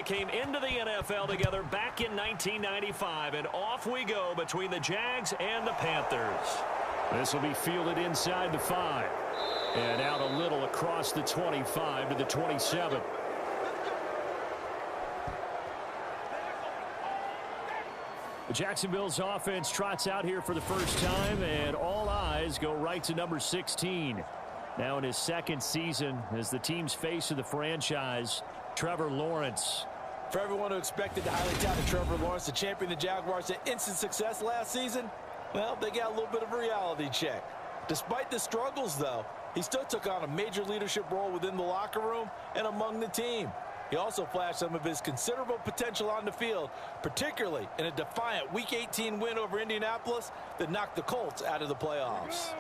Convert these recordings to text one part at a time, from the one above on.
came into the NFL together back in 1995, and off we go between the Jags and the Panthers. This will be fielded inside the 5. And out a little across the 25 to the 27. Jacksonville's offense trots out here for the first time, and all eyes go right to number 16. Now in his second season as the team's face of the franchise, Trevor Lawrence. For everyone who expected the highly touted Trevor Lawrence to champion the Jaguars to instant success last season, well, they got a little bit of a reality check. Despite the struggles, though, he still took on a major leadership role within the locker room and among the team. He also flashed some of his considerable potential on the field, particularly in a defiant Week 18 win over Indianapolis that knocked the Colts out of the playoffs.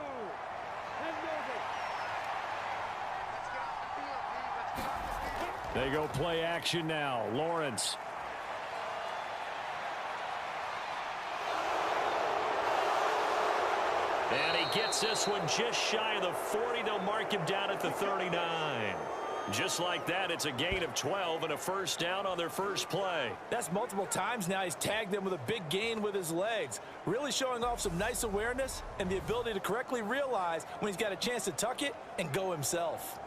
They go play action now. Lawrence. And he gets this one just shy of the 40. They'll mark him down at the 39. Just like that, it's a gain of 12 and a first down on their first play. That's multiple times now he's tagged them with a big gain with his legs. Really showing off some nice awareness and the ability to correctly realize when he's got a chance to tuck it and go himself.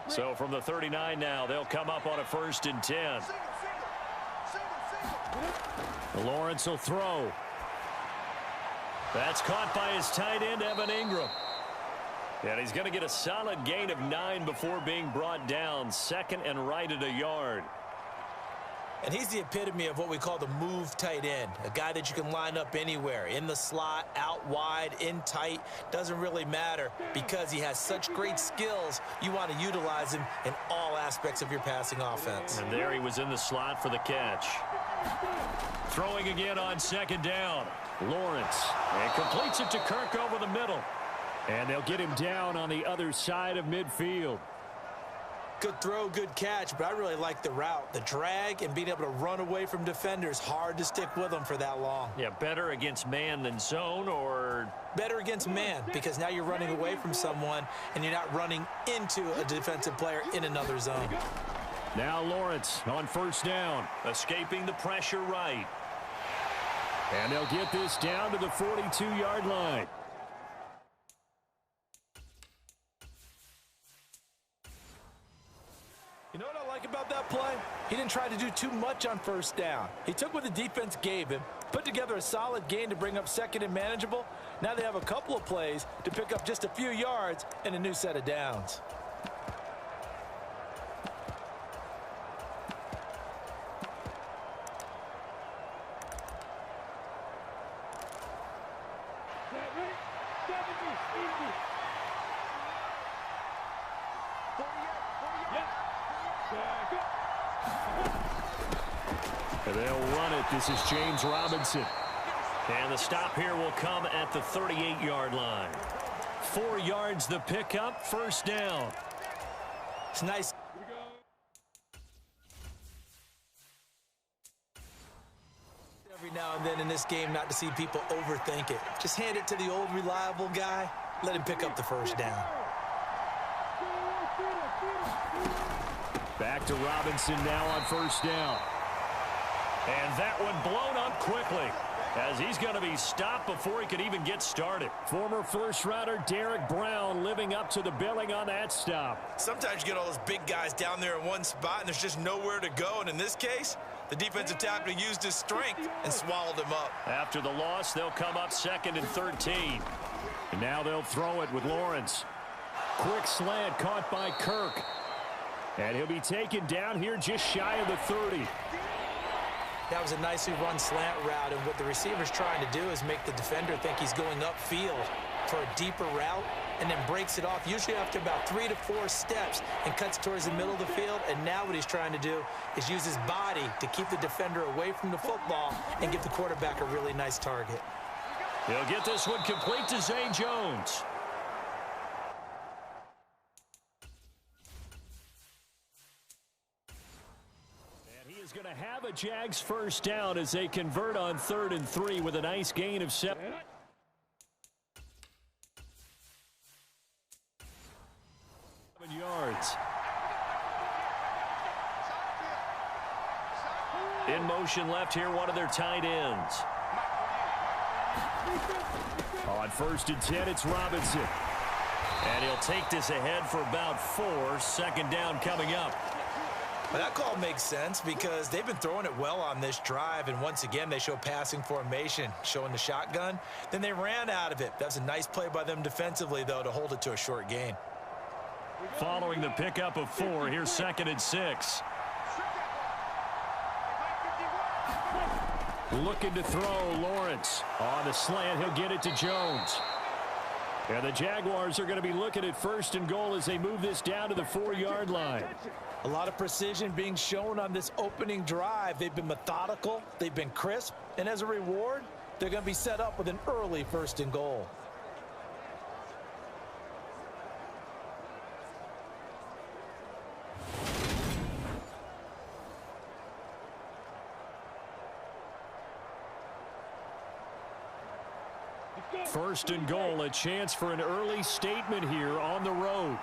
So from the 39 now, they'll come up on a 1st and 10. Lawrence will throw. That's caught by his tight end, Evan Ingram. And he's going to get a solid gain of 9 before being brought down. 2nd and right at a yard. And he's the epitome of what we call the move tight end. A guy that you can line up anywhere. In the slot, out wide, in tight. Doesn't really matter because he has such great skills. You want to utilize him in all aspects of your passing offense. And there he was in the slot for the catch. Throwing again on 2nd down. Lawrence. And completes it to Kirk over the middle. And they'll get him down on the other side of midfield. Good throw, good catch, but I really like the route. The drag and being able to run away from defenders. Hard to stick with them for that long. Yeah, better against man than zone, or? Better against man, because now you're running away from someone and you're not running into a defensive player in another zone. Now Lawrence on 1st down. Escaping the pressure right. And they'll get this down to the 42-yard line. You know what I like about that play? He didn't try to do too much on 1st down. He took what the defense gave him, put together a solid gain to bring up 2nd and manageable. Now they have a couple of plays to pick up just a few yards and a new set of downs. They'll run it. This is James Robinson. And the stop here will come at the 38-yard line. 4 yards the pickup, 1st down. It's nice. Every now and then in this game not to see people overthink it. Just hand it to the old reliable guy. Let him pick up the 1st down. Back to Robinson now on 1st down. And that one blown up quickly as he's going to be stopped before he could even get started. Former first-rounder Derek Brown living up to the billing on that stop. Sometimes you get all those big guys down there in one spot and there's just nowhere to go. And in this case, the defensive tackle used his strength and swallowed him up. After the loss, they'll come up 2nd and 13. And now they'll throw it with Lawrence. Quick slant caught by Kirk. And he'll be taken down here just shy of the 30. That was a nicely run slant route, and what the receiver's trying to do is make the defender think he's going upfield for a deeper route and then breaks it off, usually after about 3 to 4 steps, and cuts towards the middle of the field. And now what he's trying to do is use his body to keep the defender away from the football and give the quarterback a really nice target. He'll get this one complete to Zay Jones. Going to have a Jags 1st down as they convert on 3rd and 3 with a nice gain of 7. motion left here, one of their tight ends. On 1st and 10, it's Robinson. And he'll take this ahead for about 4. 2nd down coming up. Well, that call makes sense because they've been throwing it well on this drive, and once again they show passing formation, showing the shotgun. Then they ran out of it. That's a nice play by them defensively, though, to hold it to a short gain. Following the pickup of 4, here's 2nd and 6. Looking to throw, Lawrence. On the slant, he'll get it to Jones. And the Jaguars are going to be looking at 1st and goal as they move this down to the 4-yard line. A lot of precision being shown on this opening drive. They've been methodical, they've been crisp, and as a reward, they're going to be set up with an early 1st and goal. First and goal, a chance for an early statement here on the road.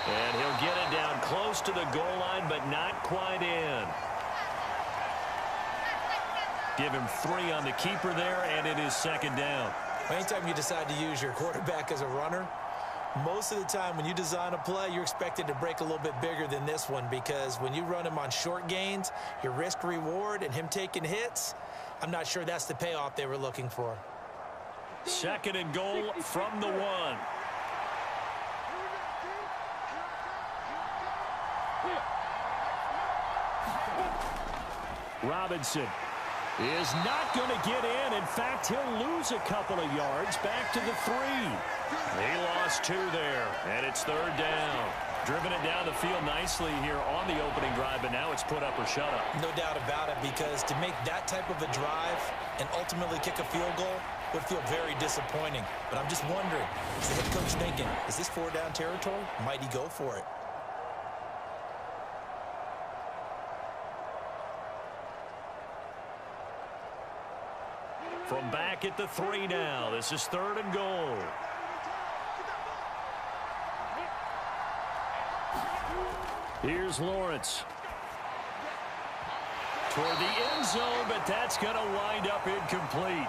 And he'll get it down close to the goal line, but not quite in. Give him 3 on the keeper there, and it is 2nd down. Anytime you decide to use your quarterback as a runner, most of the time when you design a play, you're expected to break a little bit bigger than this one, because when you run him on short gains, your risk reward and him taking hits, I'm not sure that's the payoff they were looking for. 2nd and goal from the 1. Robinson is not going to get in. In fact, he'll lose a couple of yards back to the 3. He lost 2 there, and it's 3rd down. Driven it down the field nicely here on the opening drive, but now it's put up or shut up. No doubt about it, because to make that type of a drive and ultimately kick a field goal would feel very disappointing. But I'm just wondering, is the head coach thinking, is this 4-down territory? Might he go for it? From back at the 3 now. This is 3rd and goal. Here's Lawrence. Toward the end zone, but that's going to wind up incomplete.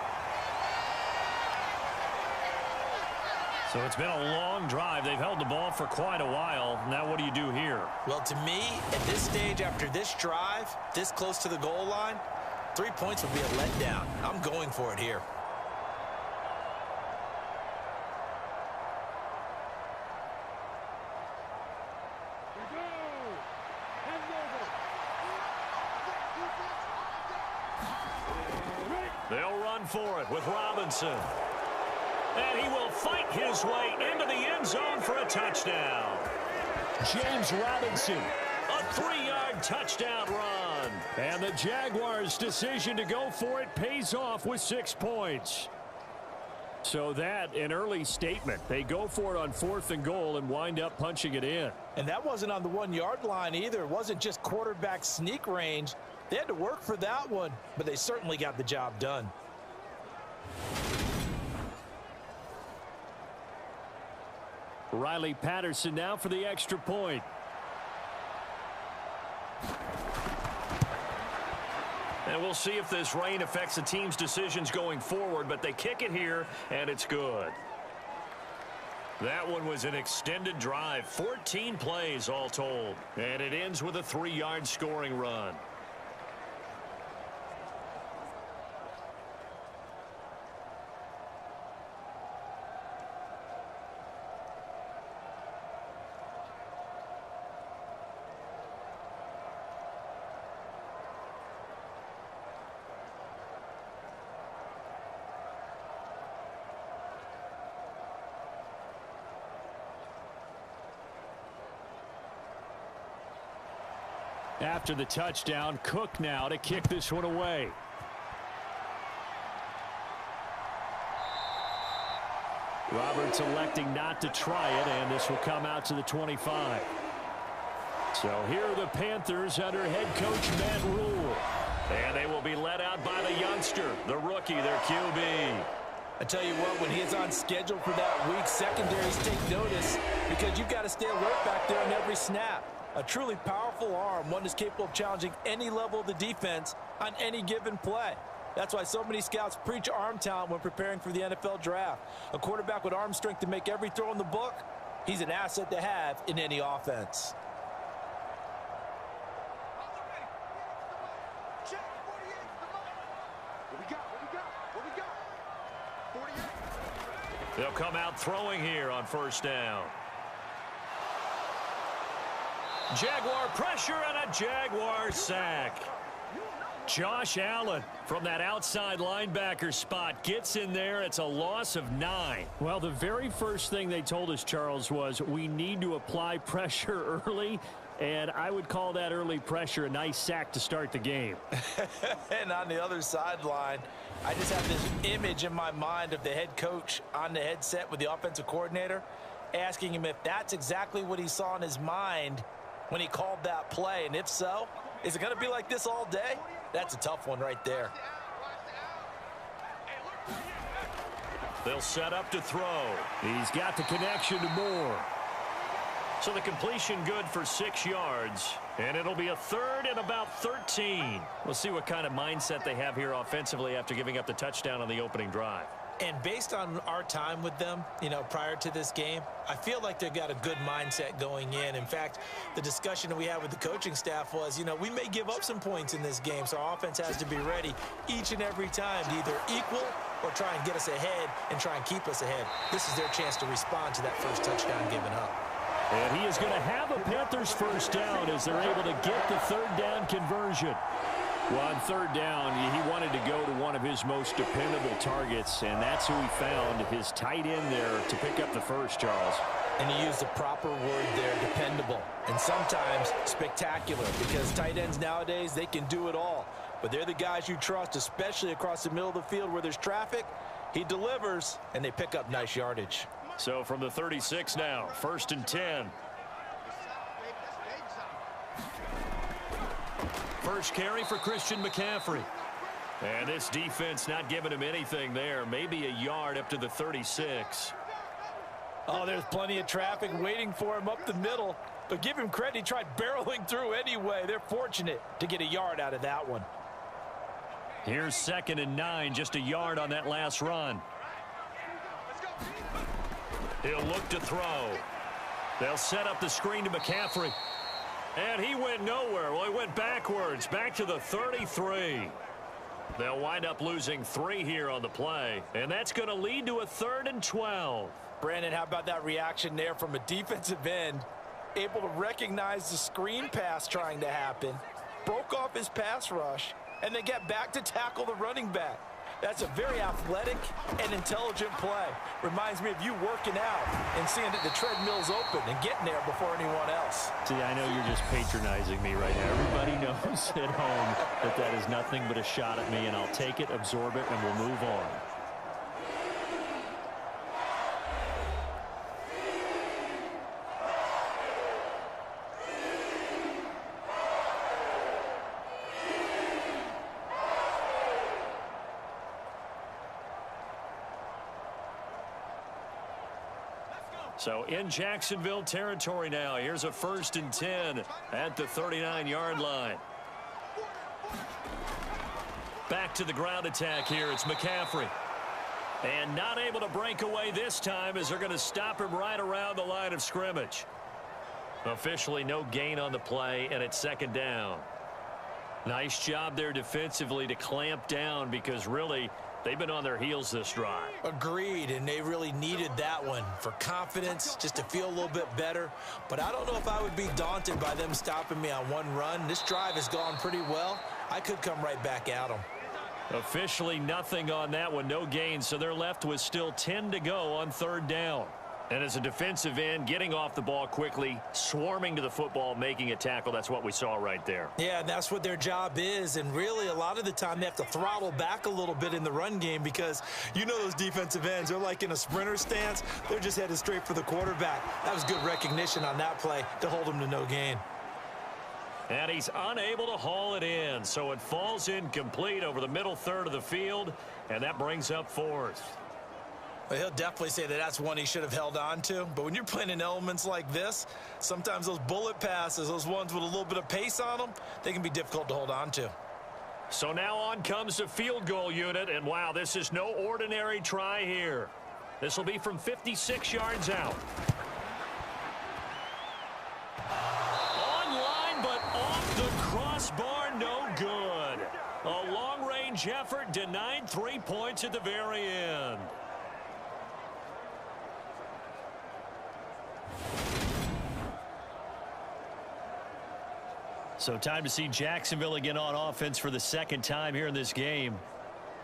So it's been a long drive. They've held the ball for quite a while. Now what do you do here? Well, to me, at this stage after this drive, this close to the goal line, 3 points would be a letdown. I'm going for it here. They'll run for it with Robinson. And he will fight his way into the end zone for a touchdown. James Robinson. A 3-yard touchdown run. And the Jaguars' decision to go for it pays off with 6 points. So that, an early statement. They go for it on 4th and goal and wind up punching it in. And that wasn't on the 1-yard line either. It wasn't just quarterback sneak range. They had to work for that one, but they certainly got the job done. Riley Patterson now for the extra point. And we'll see if this rain affects the team's decisions going forward, but they kick it here, and it's good. That one was an extended drive, 14 plays all told, and it ends with a 3-yard scoring run. After the touchdown, Cook now to kick this one away. Roberts electing not to try it, and this will come out to the 25. So here are the Panthers under head coach Matt Rule. And they will be led out by the youngster, the rookie, their QB. I tell you what, when he is on schedule for that week, secondaries take notice because you've got to stay alert back there on every snap. A truly powerful arm, one that's capable of challenging any level of the defense on any given play. That's why so many scouts preach arm talent when preparing for the NFL draft. A quarterback with arm strength to make every throw in the book, he's an asset to have in any offense. They'll come out throwing here on first down. Jaguar pressure and a Jaguar sack. Josh Allen from that outside linebacker spot gets in there. It's a loss of 9. Well, the very first thing they told us, Charles, was we need to apply pressure early. And I would call that early pressure a nice sack to start the game. And on the other sideline, I just have this image in my mind of the head coach on the headset with the offensive coordinator asking him if that's exactly what he saw in his mind when he called that play. And if so, is it going to be like this all day? That's a tough one right there. They'll set up to throw. He's got the connection to Moore. So the completion good for 6 yards, and it'll be a third and about 13. We'll see what kind of mindset they have here offensively after giving up the touchdown on the opening drive. And based on our time with them, prior to this game, I feel like they've got a good mindset going in. In fact, the discussion that we had with the coaching staff was, we may give up some points in this game, so our offense has to be ready each and every time to either equal or try and get us ahead and try and keep us ahead. This is their chance to respond to that first touchdown given up. And he is going to have a Panthers first down as they're able to get the third down conversion. Well, on third down, he wanted to go to one of his most dependable targets, and that's who he found, his tight end there to pick up the first, Charles. And he used the proper word there, dependable, and sometimes spectacular, because tight ends nowadays, they can do it all. But they're the guys you trust, especially across the middle of the field where there's traffic. He delivers, and they pick up nice yardage. So from the 36 now, 1st and 10. First carry for Christian McCaffrey. And this defense not giving him anything there. Maybe a yard up to the 36. Oh, there's plenty of traffic waiting for him up the middle. But give him credit, he tried barreling through anyway. They're fortunate to get a yard out of that one. Here's 2nd and 9, just a yard on that last run. He'll look to throw. They'll set up the screen to McCaffrey. And he went nowhere. Well, he went backwards, back to the 33. They'll wind up losing 3 here on the play. And that's going to lead to a 3rd and 12. Brandon, how about that reaction there from a defensive end? Able to recognize the screen pass trying to happen. Broke off his pass rush. And then get back to tackle the running back. That's a very athletic and intelligent play. Reminds me of you working out and seeing that the treadmill's open and getting there before anyone else. See, I know you're just patronizing me right now. Everybody knows at home that that is nothing but a shot at me, and I'll take it, absorb it, and we'll move on. So in Jacksonville territory now. Here's a 1st and 10 at the 39-yard line. Back to the ground attack here. It's McCaffrey. And not able to break away this time as they're going to stop him right around the line of scrimmage. Officially no gain on the play, and it's 2nd down. Nice job there defensively to clamp down because really they've been on their heels this drive. Agreed, and they really needed that one for confidence, just to feel a little bit better. But I don't know if I would be daunted by them stopping me on one run. This drive has gone pretty well. I could come right back at them. Officially nothing on that one, no gain, so they're left with still 10 to go on 3rd down. And as a defensive end, getting off the ball quickly, swarming to the football, making a tackle, that's what we saw right there. Yeah, and that's what their job is. And really, a lot of the time, they have to throttle back a little bit in the run game because you know those defensive ends, they're like in a sprinter stance. They're just headed straight for the quarterback. That was good recognition on that play to hold him to no gain. And he's unable to haul it in, so it falls incomplete over the middle third of the field, and that brings up 4th. Well, he'll definitely say that that's one he should have held on to. But when you're playing in elements like this, sometimes those bullet passes, those ones with a little bit of pace on them, they can be difficult to hold on to. So now on comes the field goal unit, and wow, this is no ordinary try here. This will be from 56 yards out. Online, but off the crossbar, no good. A long-range effort denied 3 points at the very end. So time to see Jacksonville again on offense for the second time here in this game.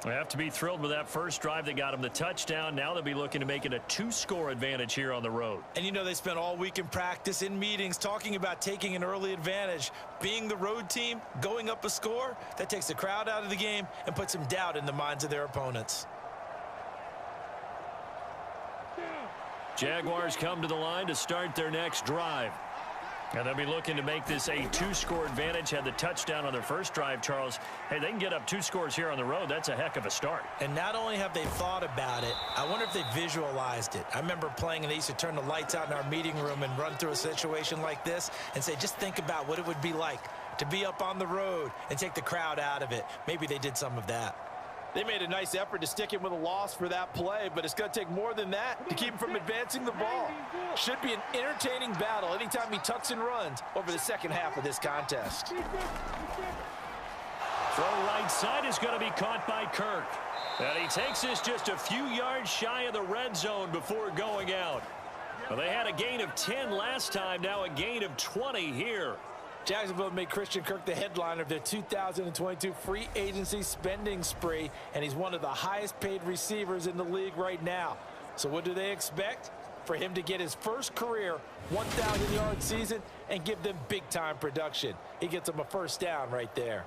They have to be thrilled with that first drive that got them the touchdown. Now they'll be looking to make it a 2-score advantage here on the road. And you know they spent all week in practice, in meetings, talking about taking an early advantage. Being the road team, going up a score, that takes the crowd out of the game and puts some doubt in the minds of their opponents. Jaguars come to the line to start their next drive. And they'll be looking to make this a 2-score advantage. Had the touchdown on their first drive, Charles. Hey, they can get up 2 scores here on the road. That's a heck of a start. And not only have they thought about it, I wonder if they visualized it. I remember playing and they used to turn the lights out in our meeting room and run through a situation like this and say, just think about what it would be like to be up on the road and take the crowd out of it. Maybe they did some of that. They made a nice effort to stick him with a loss for that play, but it's going to take more than that to keep him from advancing the ball. Should be an entertaining battle anytime he tucks and runs over the second half of this contest. Throw right side is going to be caught by Kirk. And he takes this just a few yards shy of the red zone before going out. Well, they had a gain of 10 last time, now a gain of 20 here. Jacksonville made Christian Kirk the headliner of their 2022 free agency spending spree, and he's one of the highest paid receivers in the league right now. So what do they expect? For him to get his first career 1,000-yard season and give them big-time production. He gets them a first down right there.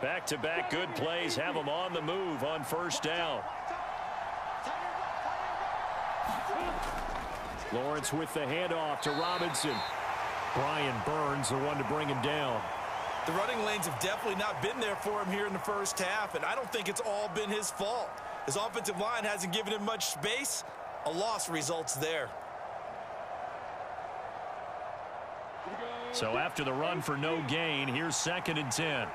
Back-to-back good plays have them on the move on first down. Lawrence with the handoff to Robinson. Brian Burns, the one to bring him down. The running lanes have definitely not been there for him here in the first half, and I don't think it's all been his fault. His offensive line hasn't given him much space. A loss results there. So after the run for no gain, here's 2nd and 10.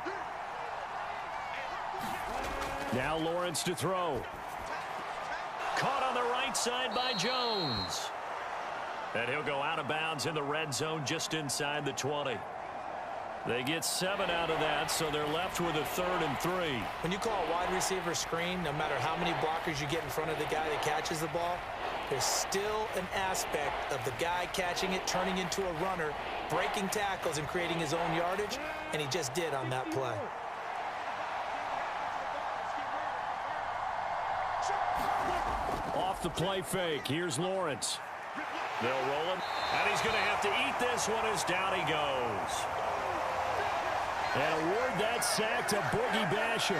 Now Lawrence to throw. Caught on the right side by Jones. And he'll go out of bounds in the red zone just inside the 20. They get 7 out of that, so they're left with a 3rd and 3. When you call a wide receiver screen, no matter how many blockers you get in front of the guy that catches the ball, there's still an aspect of the guy catching it, turning into a runner, breaking tackles and creating his own yardage, and he just did on that play. Off the play fake, here's Lawrence. They'll roll him, and he's going to have to eat this one as down he goes. And award that sack to Boogie Basham.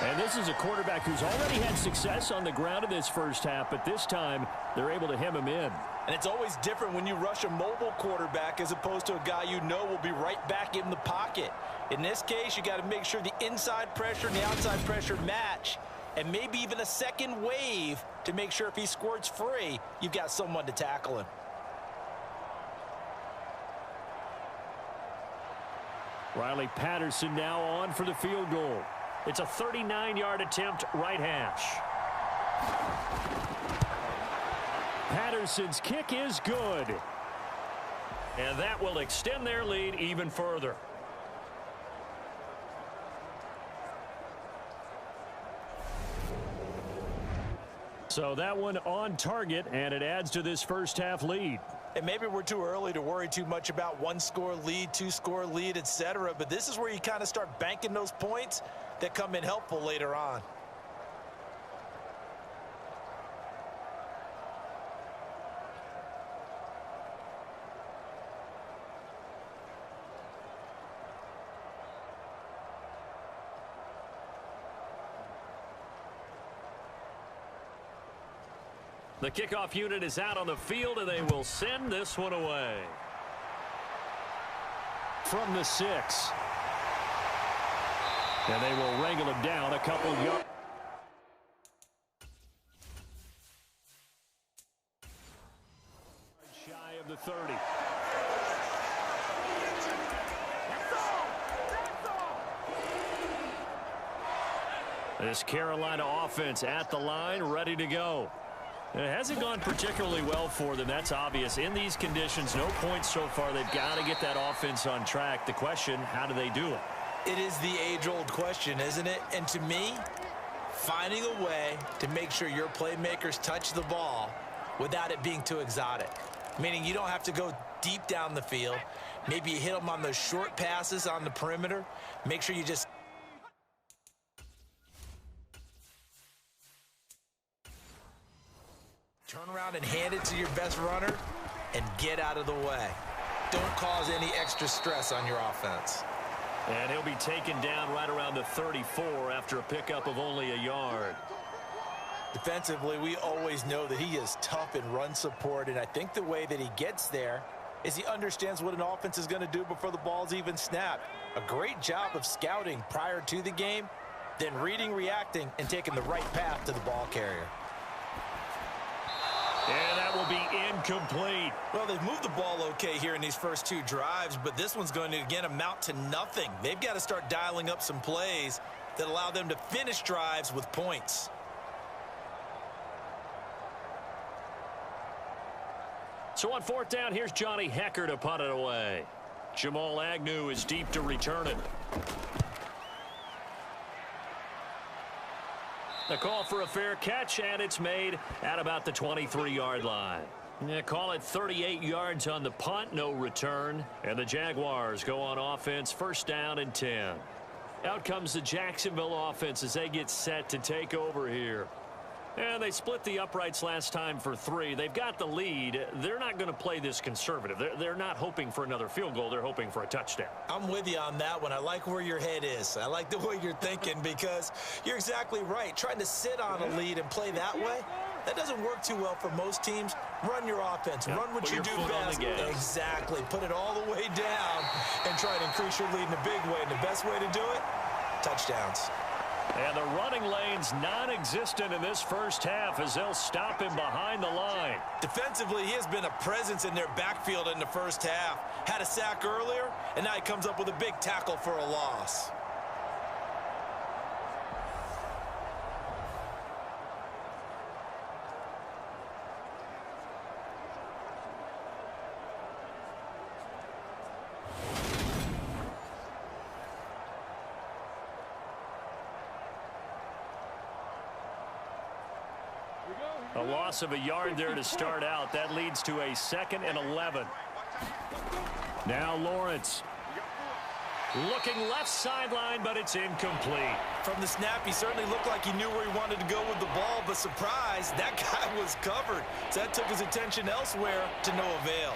And this is a quarterback who's already had success on the ground in this first half, but this time they're able to hem him in. And it's always different when you rush a mobile quarterback as opposed to a guy you know will be right back in the pocket. In this case, you got to make sure the inside pressure and the outside pressure match, and maybe even a second wave to make sure if he squirts free, you've got someone to tackle him. Riley Patterson now on for the field goal. It's a 39-yard attempt, right hash. Patterson's kick is good. And that will extend their lead even further. So that one on target, and it adds to this first half lead. And maybe we're too early to worry too much about 1-score lead, 2-score lead, etc. But this is where you kind of start banking those points that come in helpful later on. The kickoff unit is out on the field, and they will send this one away. From the 6. And they will wrangle him down a couple yards. the 30. This Carolina offense at the line, ready to go. It hasn't gone particularly well for them. That's obvious. In these conditions, no points so far. They've got to get that offense on track. The question, how do they do it? It is the age-old question, isn't it? And to me, finding a way to make sure your playmakers touch the ball without it being too exotic. Meaning you don't have to go deep down the field. Maybe you hit them on those short passes on the perimeter. Make sure you just turn around and hand it to your best runner and get out of the way. Don't cause any extra stress on your offense. And he'll be taken down right around the 34 after a pickup of only a yard. Defensively, we always know that he is tough in run support, and I think the way that he gets there is he understands what an offense is going to do before the ball's even snapped. A great job of scouting prior to the game, then reading, reacting, and taking the right path to the ball carrier. And that will be incomplete. Well, they've moved the ball okay here in these first two drives, but this one's going to, again, amount to nothing. They've got to start dialing up some plays that allow them to finish drives with points. So on fourth down, here's Johnny Hecker to punt it away. Jamal Agnew is deep to return it. The call for a fair catch, and it's made at about the 23-yard line. Yeah, call it 38 yards on the punt, no return. And the Jaguars go on offense, first down and 10. Out comes the Jacksonville offense as they get set to take over here. And they split the uprights last time for 3. They've got the lead. They're not going to play this conservative. They're not hoping for another field goal. They're hoping for a touchdown. I'm with you on that one. I like where your head is. I like the way you're thinking because you're exactly right. Trying to sit on a lead and play that way, that doesn't work too well for most teams. Run your offense. Run what you do best. Exactly. Put it all the way down and try to increase your lead in a big way. And the best way to do it, touchdowns. And the running lane's non-existent in this first half as they'll stop him behind the line. Defensively, he has been a presence in their backfield in the first half. Had a sack earlier, and now he comes up with a big tackle for a loss. A loss of a yard there to start out. That leads to a 2nd and 11. Now Lawrence. Looking left sideline, but it's incomplete. From the snap, he certainly looked like he knew where he wanted to go with the ball, but surprise, that guy was covered. So that took his attention elsewhere to no avail.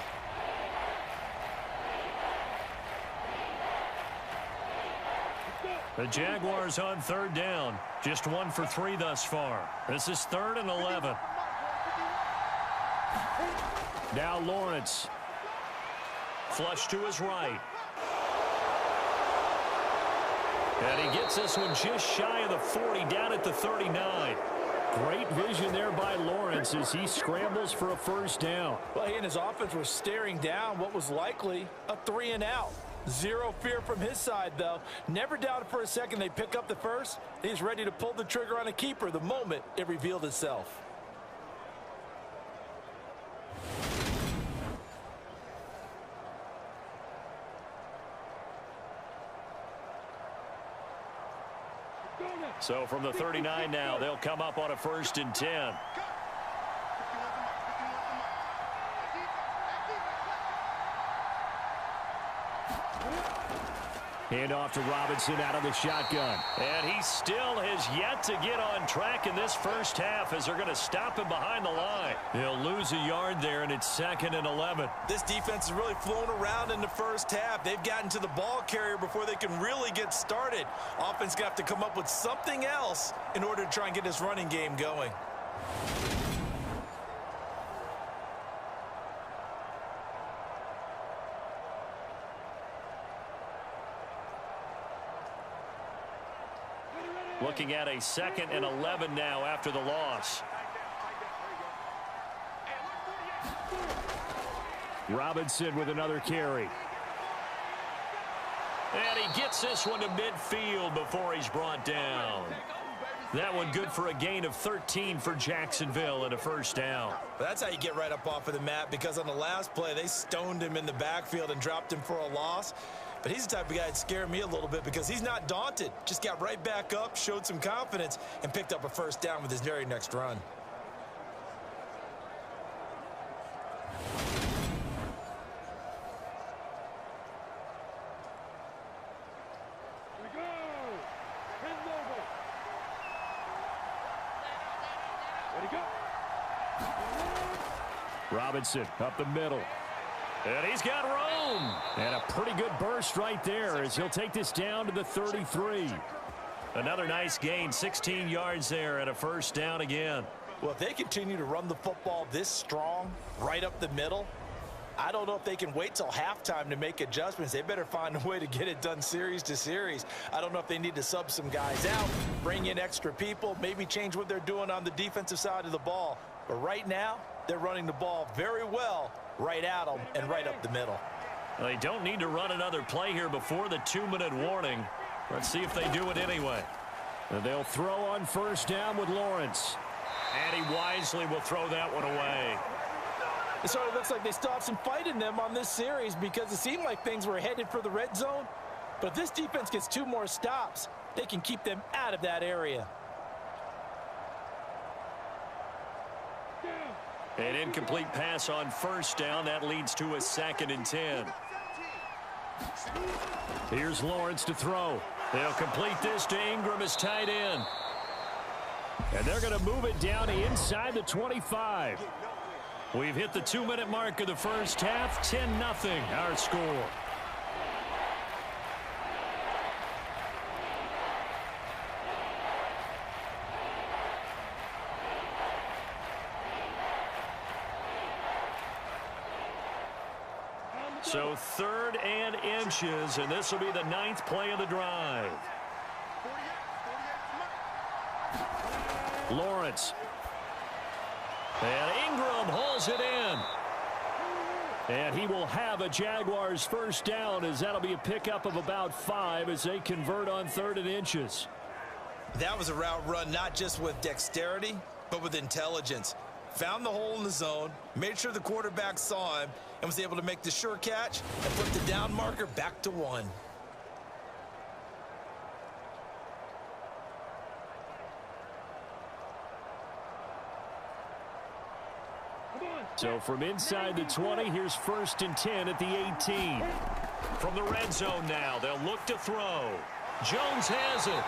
The Jaguars on third down. Just 1 for 3 thus far. This is 3rd and 11. Now Lawrence. Flush to his right. And he gets this one just shy of the 40, down at the 39. Great vision there by Lawrence as he scrambles for a first down. Well, he and his offense were staring down what was likely a 3-and-out. Zero fear from his side, though. Never doubted for a second they pick up the first. He's ready to pull the trigger on a keeper the moment it revealed itself. So from the 39 now, they'll come up on a 1st and 10. Hand off to Robinson out of the shotgun. And he still has yet to get on track in this first half as they're going to stop him behind the line. They'll lose a yard there, and it's 2nd and 11. This defense has really flown around in the first half. They've gotten to the ball carrier before they can really get started. Offense got to come up with something else in order to try and get this running game going. Looking at a 2nd and 11 now after the loss. Robinson with another carry. And he gets this one to midfield before he's brought down. That one good for a gain of 13 for Jacksonville and a first down. That's how you get right up off of the mat, because on the last play, they stoned him in the backfield and dropped him for a loss. But he's the type of guy that scared me a little bit because he's not daunted. Just got right back up, showed some confidence, and picked up a first down with his very next run. Robinson up the middle. And he's got room. And a pretty good burst right there as he'll take this down to the 33. Another nice gain, 16 yards there and a first down again. Well, if they continue to run the football this strong, right up the middle, I don't know if they can wait till halftime to make adjustments. They better find a way to get it done series to series. I don't know if they need to sub some guys out, bring in extra people, maybe change what they're doing on the defensive side of the ball. But right now, they're running the ball very well right at them and right up the middle. They don't need to run another play here before the 2-minute warning. Let's see if they do it anyway. And they'll throw on first down with Lawrence. And he wisely will throw that one away. It sort of looks like they still have some fight in them on this series because it seemed like things were headed for the red zone. But if this defense gets 2 more stops, they can keep them out of that area. An incomplete pass on first down. That leads to a 2nd and 10. Here's Lawrence to throw. They'll complete this to Ingram, his tight end. And they're going to move it down to inside the 25. We've hit the 2-minute mark of the first half. 10-0 our score. So 3rd and inches, and this will be the 9th play of the drive. Lawrence. And Ingram hauls it in. And he will have a Jaguars first down as that'll be a pickup of about 5 as they convert on 3rd and inches. That was a route run not just with dexterity, but with intelligence. Found the hole in the zone, made sure the quarterback saw him, and was able to make the sure catch and put the down marker back to 1. So from inside the 20, here's 1st and 10 at the 18. From the red zone now, they'll look to throw. Jones has it.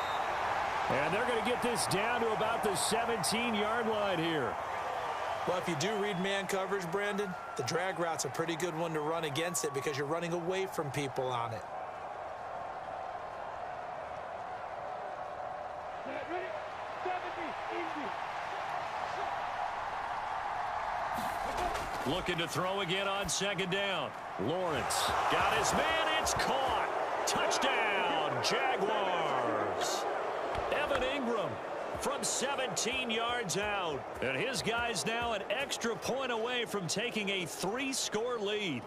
And they're going to get this down to about the 17-yard line here. Well, if you do read man coverage, Brandon, the drag route's a pretty good one to run against it because you're running away from people on it. Looking to throw again on 2nd down. Lawrence. Got his man. It's caught. Touchdown, Jaguars. Evan Ingram from 17 yards out. And his guy's now an extra point away from taking a 3-score lead.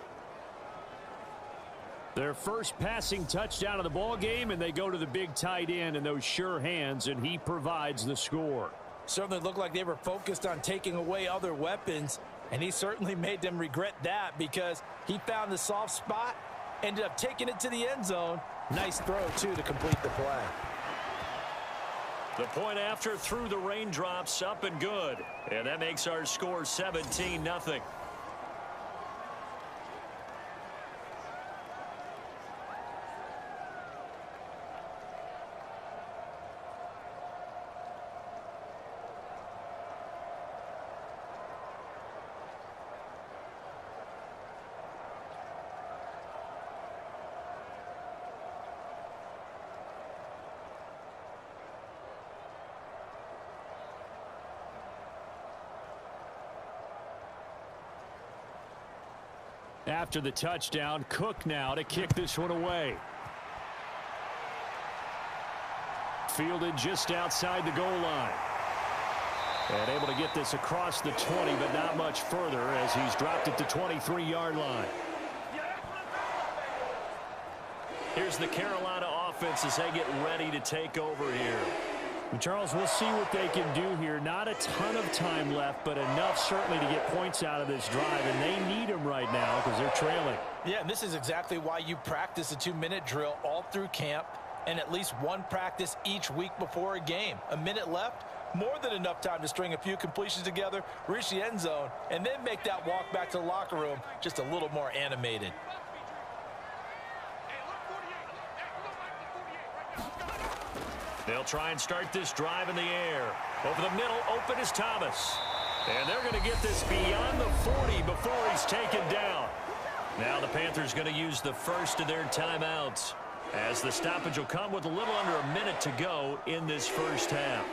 Their first passing touchdown of the ball game, and they go to the big tight end in those sure hands, and he provides the score. Certainly looked like they were focused on taking away other weapons, and he certainly made them regret that because he found the soft spot, ended up taking it to the end zone. Nice throw, too, to complete the play. The point after through the raindrops, up and good. And that makes our score 17-0. After the touchdown, Cook now to kick this one away. Fielded just outside the goal line. And able to get this across the 20, but not much further as he's dropped it to 23-yard line. Here's the Carolina offense as they get ready to take over here. And Charles, we'll see what they can do here. Not a ton of time left, but enough certainly to get points out of this drive, and they need them right now because they're trailing. Yeah, and this is exactly why you practice a 2-minute drill all through camp and at least one practice each week before a game. A minute left, more than enough time to string a few completions together, reach the end zone, and then make that walk back to the locker room just a little more animated. They'll try and start this drive in the air. Over the middle, open is Thomas. And they're going to get this beyond the 40 before he's taken down. Now the Panthers going to use the first of their timeouts, as the stoppage will come with a little under a minute to go in this first half.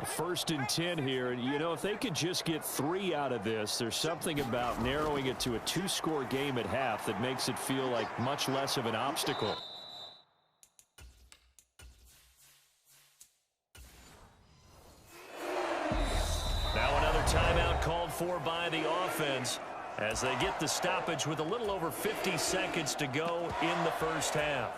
First and 10 here, and you know, if they could just get 3 out of this, there's something about narrowing it to a 2-score game at half that makes it feel like much less of an obstacle. Now another timeout called for by the offense as they get the stoppage with a little over 50 seconds to go in the first half.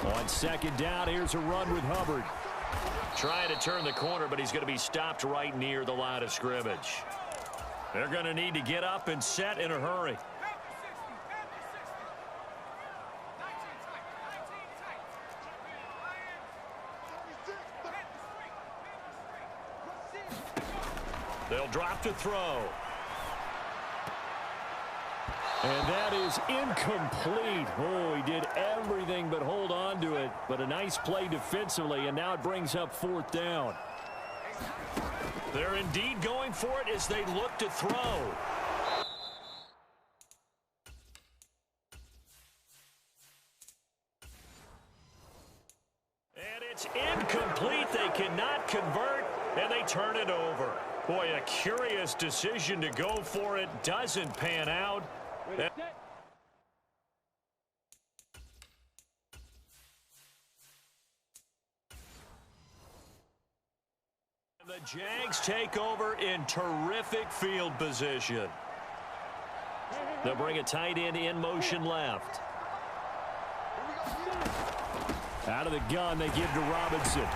On second down, here's a run with Hubbard. Trying to turn the corner, but he's going to be stopped right near the line of scrimmage. They're going to need to get up and set in a hurry. They'll drop to throw. And that is incomplete. Oh, he did everything but hold on to it. But a nice play defensively, and now it brings up 4th down. They're indeed going for it as they look to throw. And it's incomplete. They cannot convert, and they turn it over. Boy, a curious decision to go for it. Doesn't pan out. The Jags take over in terrific field position. They'll bring a tight end in motion left. Out of the gun, they give to Robinson.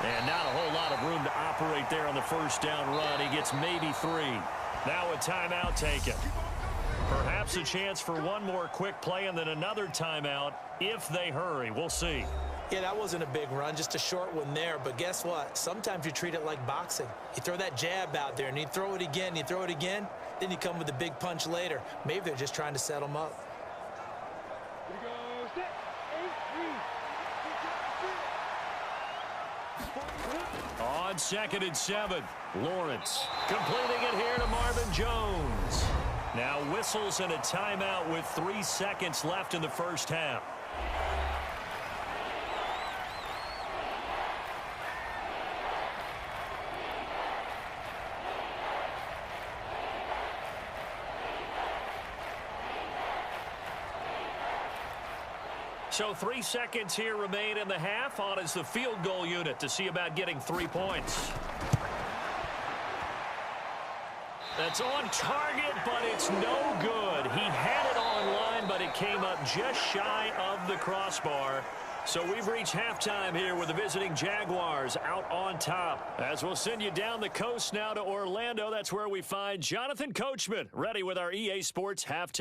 And not a whole lot of room to operate there on the first down run. He gets maybe 3. Now a timeout taken. Perhaps a chance for one more quick play and then another timeout if they hurry. We'll see. Yeah, that wasn't a big run, just a short one there. But guess what? Sometimes you treat it like boxing. You throw that jab out there, and you throw it again, then you come with a big punch later. Maybe they're just trying to set them up. On 2nd and 7, Lawrence completing it here to Marvin Jones. Now whistles and a timeout with 3 seconds left in the first half. So 3 seconds here remain in the half. On is the field goal unit to see about getting 3 points. That's on target, but it's no good. He had it on line, but it came up just shy of the crossbar. So we've reached halftime here with the visiting Jaguars out on top. As we'll send you down the coast now to Orlando. That's where we find Jonathan Coachman ready with our EA Sports halftime.